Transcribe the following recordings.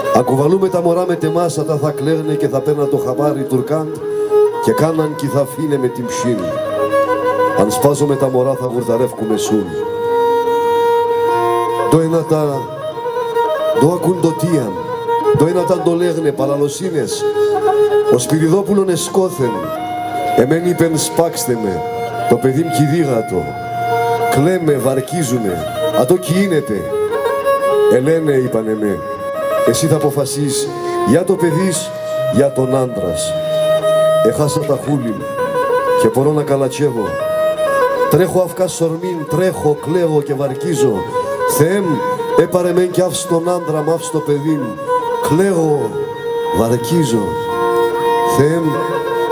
Ακουβαλούμε τα μωρά με τεμάσα, τα θα κλαίγνε και θα παίρνα το χαμπάρι τουρκάν και κάναν κι θα φύνε με την ψήν. Αν σπάζω με τα μωρά θα γουρταρεύκουμε σούν. Το ένα τα το ακουντοτίαν, το ένα τα το λέγνε παραλοσίνες. Ο Σπυριδόπουλον εσκόθεν, εμέν είπεν σπάξτε με, το παιδί μ' κηδίγατο. Κλαίμε, βαρκίζουνε, ατό κιείνεται. Ελένε είπανε με, εσύ θα αποφασίσεις για το παιδίς, για τον άντρας. Έχασα τα χούλη μου και μπορώ να καλατσεύω. Τρέχω αυκά σορμήν, τρέχω, κλαίγω και βαρκίζω. Θεέ μου, έπαρε μεν κι άφησε τον άντρα μ' άφησε το παιδί μου. Κλαίγω, βαρκίζω. Θεέ μου,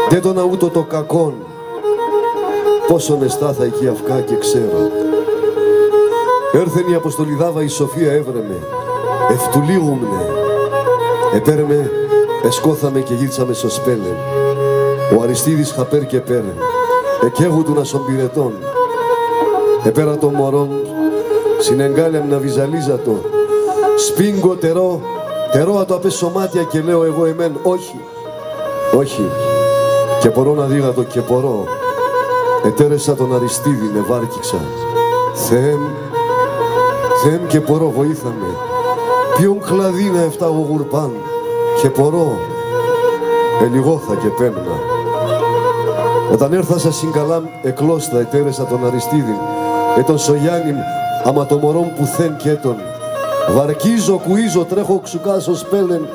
δεν τον αούτω το κακόν. Πόσο νεστάθα εκεί αυκά και ξέρω. Έρθεν η Αποστολιδάβα η Σοφία έβρεμε. Ευτουλίγουμνε. Επέρμε, εσκόθαμε και γύρισαμε στο σπέλεν. Ο Αριστίδης χαπέρ και πέρεν. Εκαίγουτουν ασομπυρετών. Επέρα των μωρών, συνεγκάλεμ να βυζαλίζατο. Σπίγκο τερό, τερό ατο απέ σωμάτια και λέω εγώ εμέν, όχι, όχι. Και μπορώ να δίγατο και μπορώ. Ετέρεσα τον Αριστίδη, με βάρκηξα. Θεέ μου και μπορώ, βοήθαμε. Ποιον κλαδί να εφτάγω γουρπάν και μπορώ. Ελιγώθα και πέμνα. Όταν έρθασα συγκαλάμ εκλώστα, ετέρεσα τον Αριστίδη. Τον Σογιάννη, άμα το μωρόν που θεν και έτον. Βαρκίζω, κουίζω, τρέχω ξουκάσω σπέλεν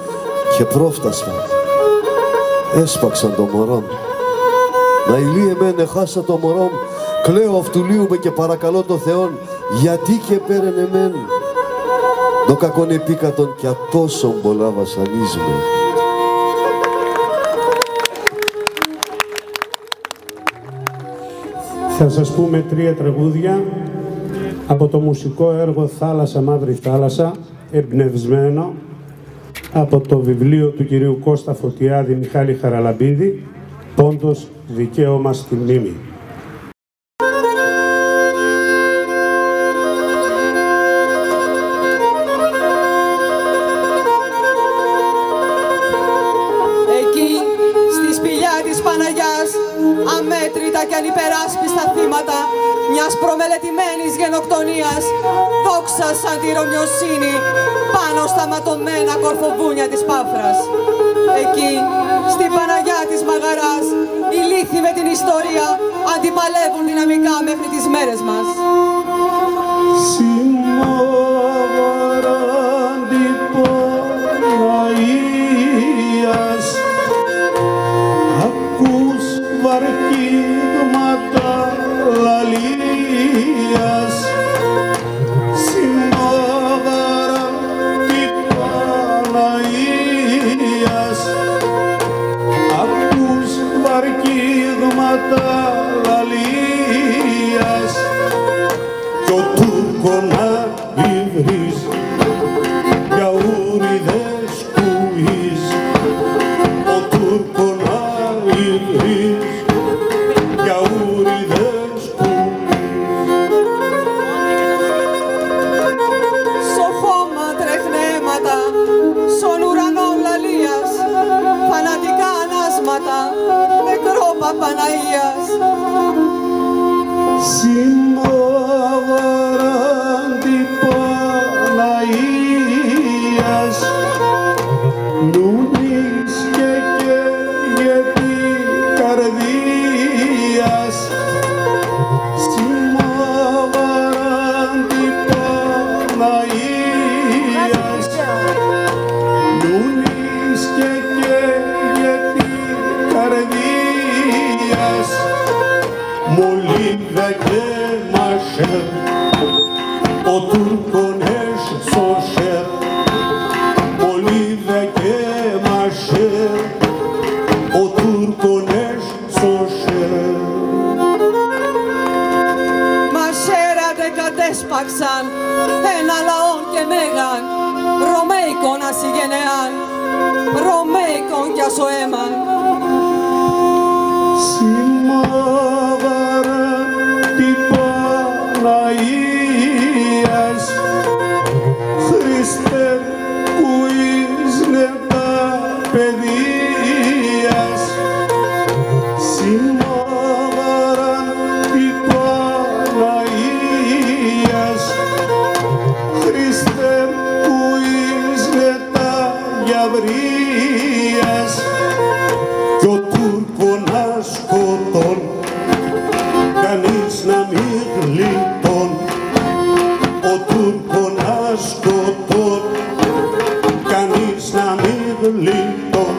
και πρόφτασμα. Έσπαξαν το μωρόν. Να ηλί εμένε, χάσα το μωρόν. Κλαίω αυτουλίουμε και παρακαλώ το Θεόν. Γιατί και πέρεν εμέν. Το κακόν επίκατον κι ατόσον πολλά βασανίσμε. Θα σας πούμε 3 τραγούδια από το μουσικό έργο «Θάλασσα, μαύρη θάλασσα», εμπνευσμένο από το βιβλίο του κυρίου Κώστα Φωτιάδη Μιχάλη Χαραλαμπίδη, «Πόντος, δικαίωμα στη μνήμη». Αμέτρητα και ανυπεράσπιστα θύματα μιας προμελετημένης γενοκτονίας, δόξα σαν τη ρωμιοσύνη πάνω στα ματωμένα κορφοβούνια της Πάφρας. Εκεί, στην Παναγιά της Μαγαράς, οι λύθοι με την ιστορία αντιπαλεύουν δυναμικά μέχρι τις μέρες μας. Βαρκίγματα λαλίας, συνόδαρα την Παναγίας. Ακούς βαρκίγματα λαλίας κι ο Τούρκονα υβρής για ούριδες κουείς. Ο Τούρκονα υβρής για ούριδες Στο χώμα τρεχνέματα, σον ουρανών λαλίας, φανατικά ανάσματα, νεκρό Παπαναΐας. Συνόδαραν την Παναγίας, νούνης και καίγεται καρδίας. Συνόδαραν την Παναγίας, νούνης και καίγεται καρδίας. Μολύβα και μασέρ, ο Τούρκονες σωσέρ. Μολύβα και μασέρ, ο Τούρκονες σωσέρ. Μασέρα δεν κατέσπαξαν ένα λαόν και μέγαν, Ρωμαϊκόν ασυγενεάν, Ρωμαϊκόν κι ασοέμαν. Σημάδαραν την Παναγίας, Χριστέ που εις νετά παιδείας συνόδαραν η Παναγίας Χριστέ που εις νετά γιαβρίας κι ο Τούρκονας σκοτών κανείς να μην γλιτών ο Τούρκονας σκοτών κανείς να μην γλιτών.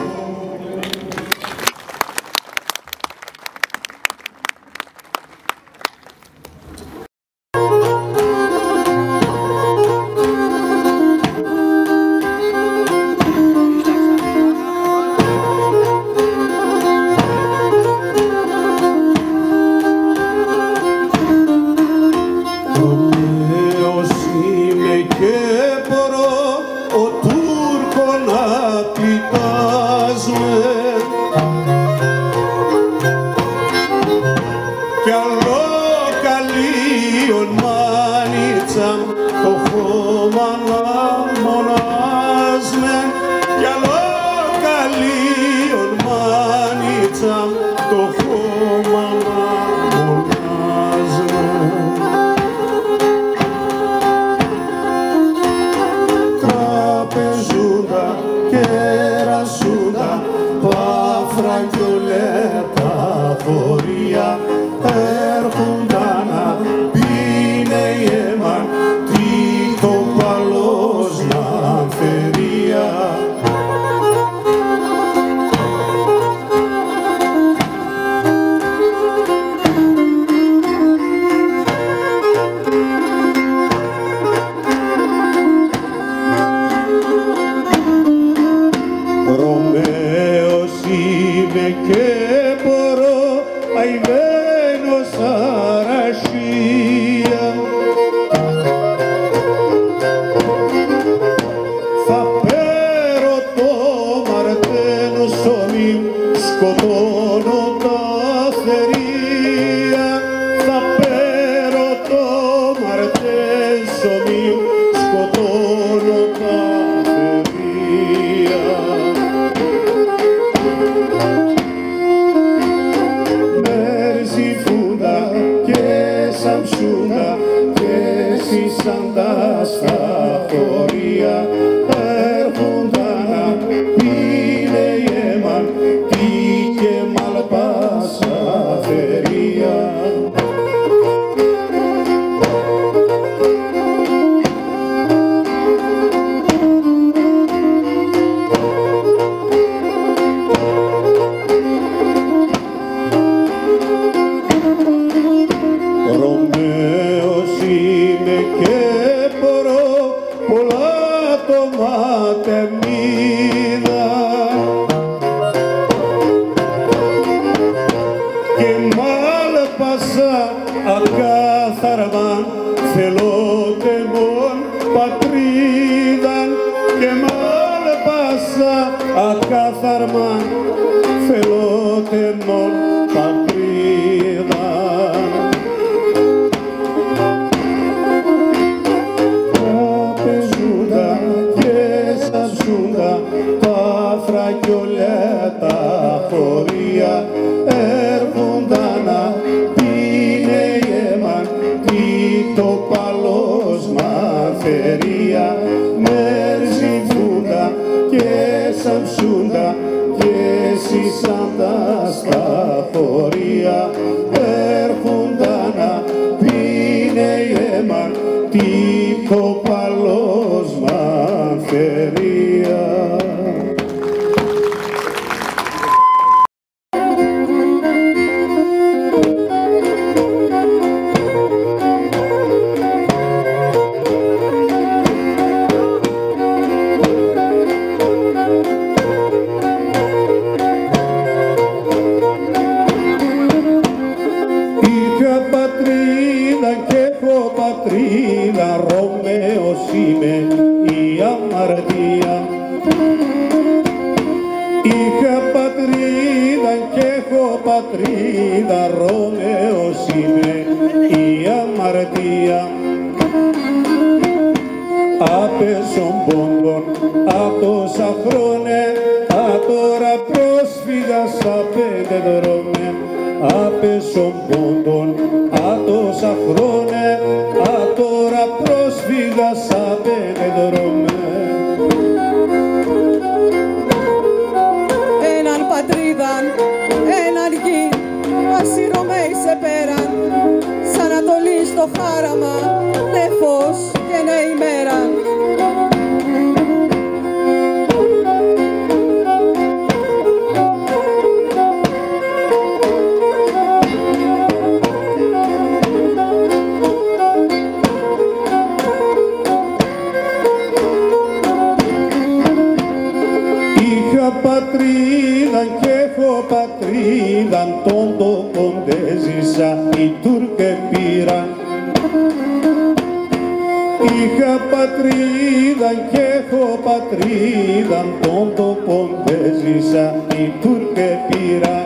Απέσον πόντων τόσα χρόνια, τώρα πρόσφυγας απέντε δρόμια, απέσον πόντων, τόσα χρόνια, τώρα πρόσφυγας απέντε δρόμια. Έναν πατρίδαν, έναν γη, ας οι Ρωμαίοι σε πέραν, σαν Ανατολή στο χάραμα, ναι φως και ναι ημέρα. Πατρίδαν και έχω πατρίδαν, τον τόπον δεν ζήσα, οι Τούρκοι πήραν. Είχα πατρίδαν και έχω πατρίδαν, τον τόπον δεν ζήσα, οι Τούρκοι πήραν.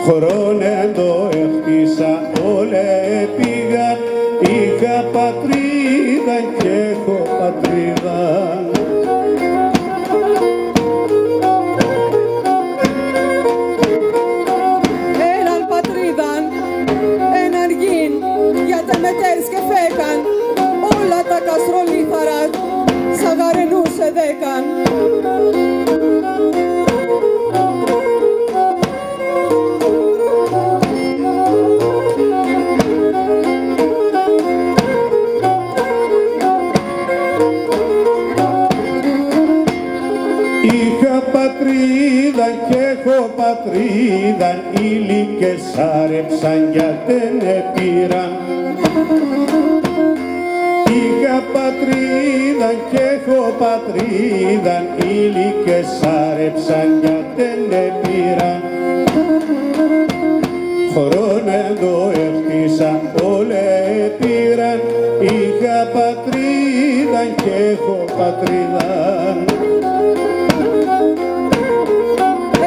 Χρόνεν το έχτισα, όλε πήγαν, είχα πατρίδαν και έχω πατρίδαν. Μετέρς και φέκαν, όλα τα καστρολίθαρα, σαγαρενούσε δέκαν. Είχα πατρίδαν και έχω πατρίδαν, οι λύκες άρεψαν για δεν επήραν. Είχα πατρίδαν και έχω πατρίδαν, οι λύκες άρεψαν για δεν επήραν. Χρόνεν το έχτισα, όλε πήραν, είχα πατρίδαν και έχω πατρίδαν.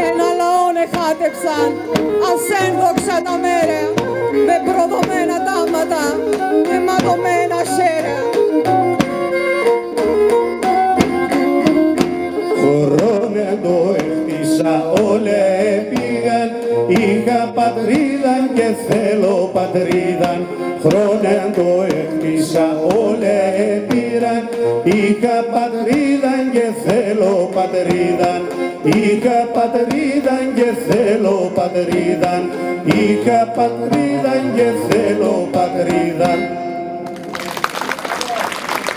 Ένα λαόν εχάτεψαν, ασένδοξα τα μέρα, με προδομένα τάματα, με ματωμένα σέρα. Χρόνεν το έχτισα, όλε πήγαν, είχα πατρίδαν και θέλω πατρίδαν. Χρόνεν το έχτισα, όλε πήραν, είχα πατρίδαν και θέλω πατρίδαν. Είχα πατρίδαν και θέλω πατρίδαν, είχα πατρίδαν και θέλω πατρίδαν.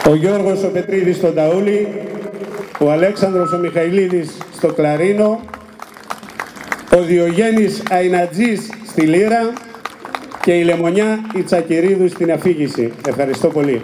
Ο Γιώργος ο Πετρίδης στο ταούλι, ο Αλέξανδρος ο Μιχαηλίδης στο κλαρίνο, ο Διογέννης Αϊνατζής στη λύρα και η Λεμονιά η Τσακυρίδου στην αφήγηση. Ευχαριστώ πολύ.